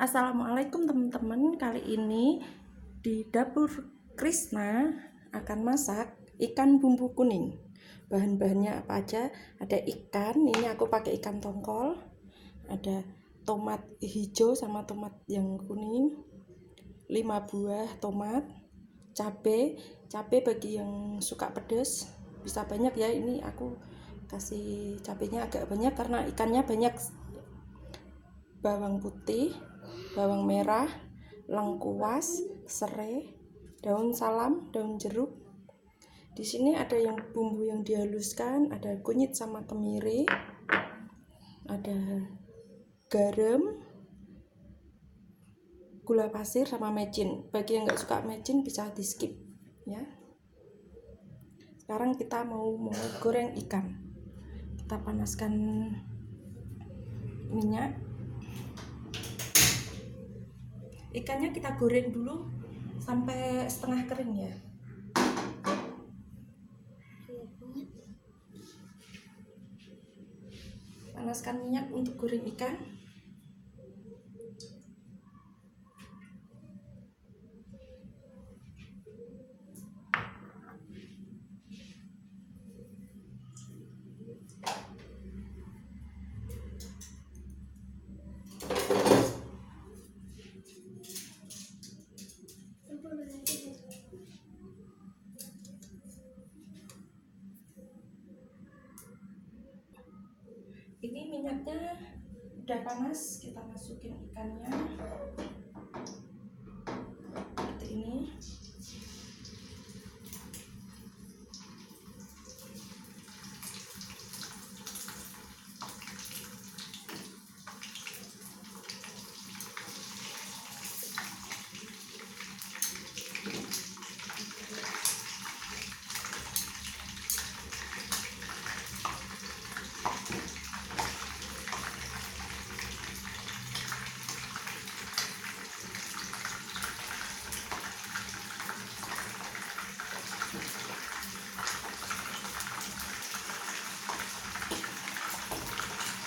Assalamualaikum teman-teman. Kali ini di dapur Krisna akan masak ikan bumbu kuning. Bahan-bahannya apa aja? Ada ikan, ini aku pakai ikan tongkol. Ada tomat hijau sama tomat yang kuning. 5 buah tomat, cabai bagi yang suka pedas bisa banyak ya. Ini aku kasih cabenya agak banyak karena ikannya banyak. Bawang putih, bawang merah, lengkuas, serai, daun salam, daun jeruk. Di sini ada yang bumbu yang dihaluskan, ada kunyit sama kemiri, ada garam, gula pasir sama mecin. Bagi yang nggak suka mecin bisa di skip ya. Sekarang kita mau goreng ikan. Kita panaskan minyak. Ikannya kita goreng dulu sampai setengah kering ya. Panaskan minyak untuk goreng ikan. Ini minyaknya udah panas, kita masukin ikannya seperti ini.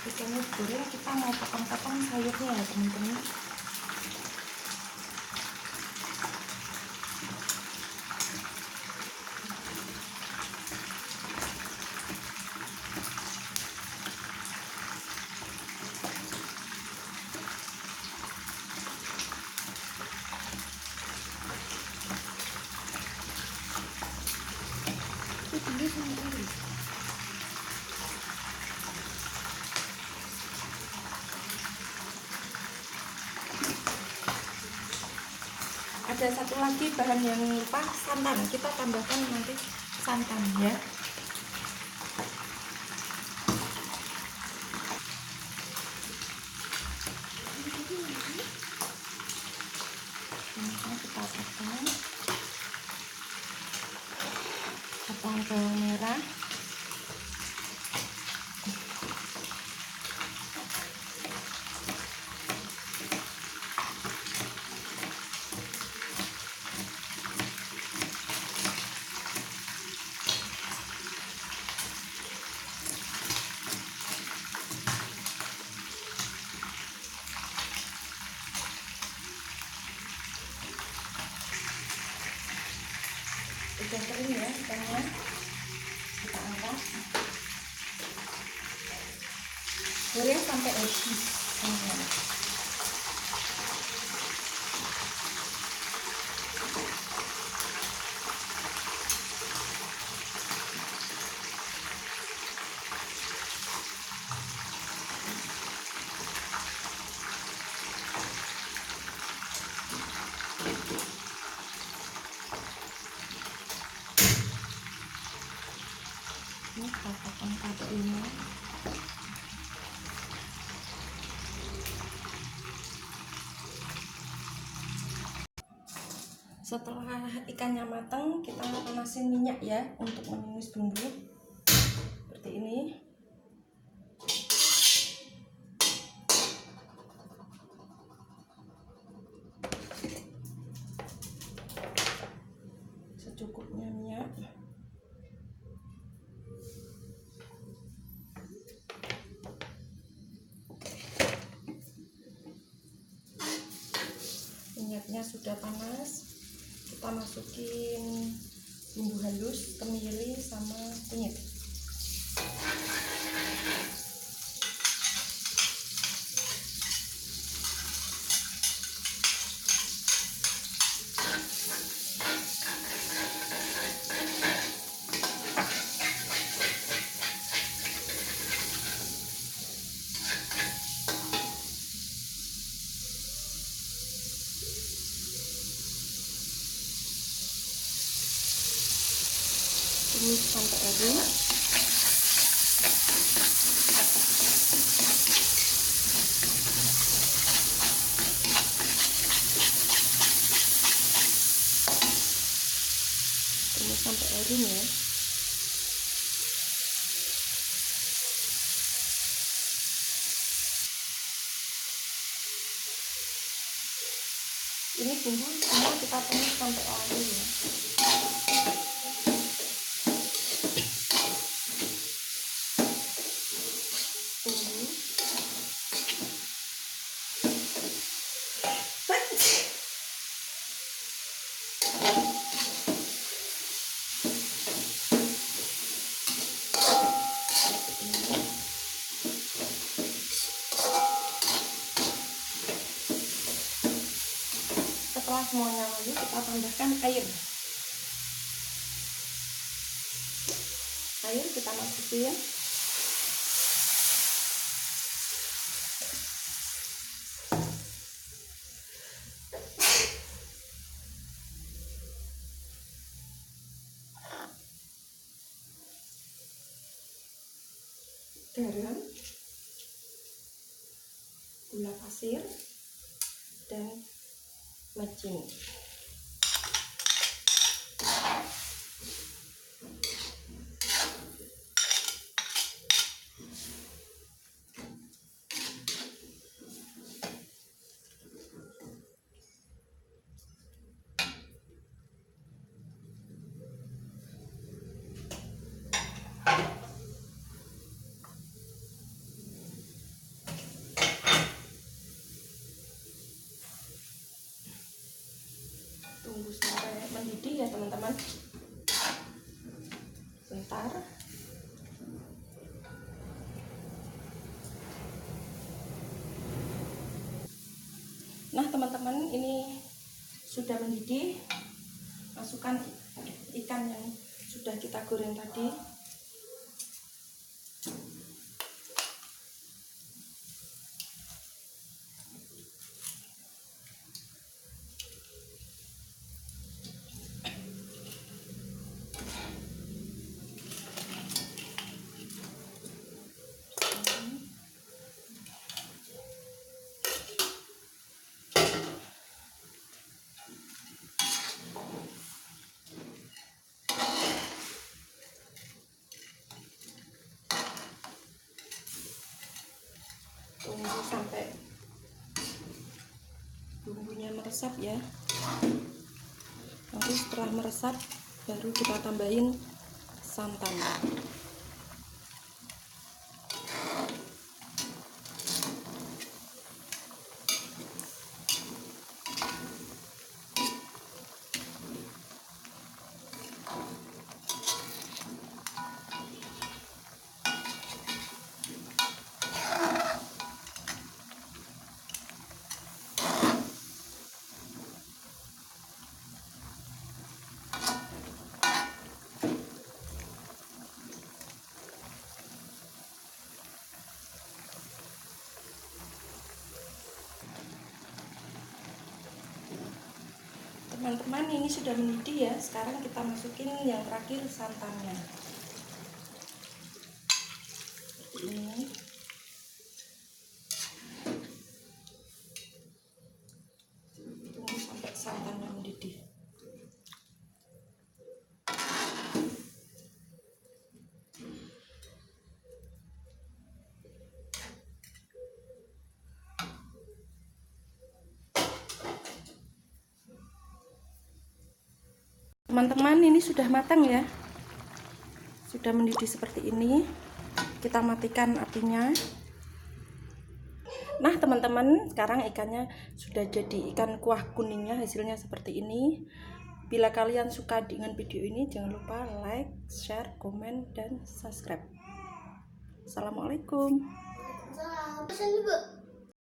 Ikannya goreng, kita mau potong-potong sayurnya ya teman-teman. Ada satu lagi bahan yang lupa, santan. Kita tambahkan nanti santan ya. Ini kita potong bawang merah, udah kering ya ikannya, kita angkat, goreng sampai habis. Ini kita potong satu ini. Setelah ikannya matang, kita panasin minyak ya untuk menumis bumbu seperti ini. Secukupnya minyak. minyaknya sudah panas, kita masukin bumbu halus, kemiri sama kunyit. Tumis sampai harum. Tumis sampai harum ya. Ini bumbu semua kita tumis sampai harum ya. Setelah semuanya lalu kita tambahkan air. Air kita masukin. Garam, gula pasir, dan mecin. Tunggu sampai mendidih ya teman-teman. Bentar. Nah teman-teman, ini sudah mendidih. Masukkan ikan yang sudah kita goreng tadi. Tunggu sampai bumbunya meresap ya. Nanti setelah meresap baru kita tambahin santan. Teman-teman, ini sudah mendidih ya. Sekarang kita masukin yang terakhir santannya. Ini. Tunggu sampai santannya mendidih. Teman-teman, ini sudah matang ya, sudah mendidih seperti ini. Kita matikan apinya. Nah teman-teman, sekarang ikannya sudah jadi ikan kuah kuningnya, hasilnya seperti ini. Bila kalian suka dengan video ini, jangan lupa like, share, komen, dan subscribe. Assalamualaikum. Waalaikumsalam.